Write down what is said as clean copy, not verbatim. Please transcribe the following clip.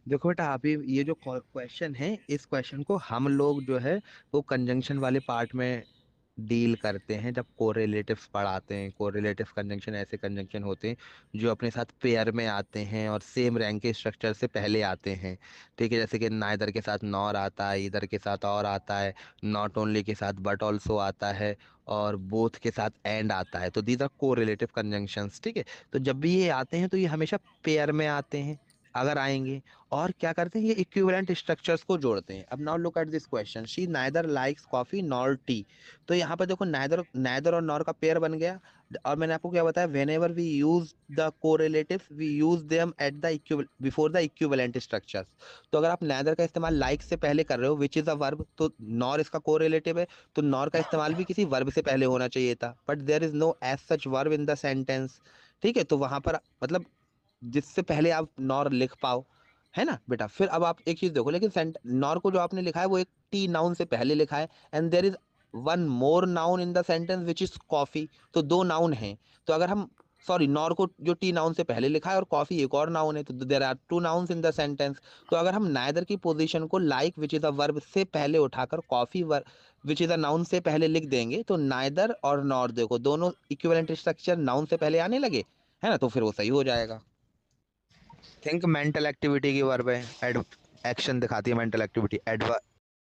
देखो बेटा, अभी ये जो क्वेश्चन है, इस क्वेश्चन को हम लोग जो है वो कंजंक्शन वाले पार्ट में डील करते हैं जब कोरिलेटिव्स पढ़ाते हैं। कोरिलेटिव कंजंक्शन ऐसे कंजंक्शन होते हैं जो अपने साथ पेयर में आते हैं और सेम रैंक के स्ट्रक्चर से पहले आते हैं। ठीक है, जैसे कि नाइदर के साथ नॉर आता है, इधर के साथ और आता है, नॉट ओनली के साथ बट ऑल्सो आता है, और बोथ के साथ एंड आता है। तो दीज आर कोरिलेटिव कंजंक्शंस। ठीक है, तो जब भी ये आते हैं तो ये हमेशा पेयर में आते हैं, अगर आएंगे। और क्या करते हैं, ये इक्विवेलेंट स्ट्रक्चर्स को जोड़ते हैं। अब now look at this question, she neither likes coffee nor tea. तो यहाँ पर देखो, नाइदर नाइदर और नॉर का पेयर बन गया। और मैंने आपको क्या बताया, whenever we use the correlative we use them at the before the equivalent structures. तो अगर आप नाइदर का इस्तेमाल लाइक से पहले कर रहे हो, विच इज अ वर्ब, तो नॉर इसका कोरिलेटिव है, तो नॉर का इस्तेमाल भी किसी वर्ब से पहले होना चाहिए था, but there is no as such verb in the sentence. ठीक है, तो वहां पर मतलब जिससे पहले आप नॉर लिख पाओ, है ना बेटा। फिर अब आप एक चीज देखो, लेकिन नॉर को जो आपने लिखा है वो एक टी नाउन से पहले लिखा है, and there is one more noun in the sentence which is coffee. तो दो नाउन हैं। तो अगर हम, सॉरी, नॉर को जो टी नाउन से पहले लिखा है और कॉफी एक और नाउन है, तो there are two nouns in the sentence. तो अगर हम नाइदर की पोजीशन को like which is a verb से पहले उठाकर कॉफी verb which is a noun से पहले लिख देंगे, तो नाइदर और नॉर देखो दोनों इक्विवेलेंट स्ट्रक्चर नाउन से पहले आने लगे, है ना, तो फिर वो सही हो जाएगा। थिंक मेंटल एक्टिविटी की वर्ब है, एड एक्शन दिखाती है मेंटल एक्टिविटी।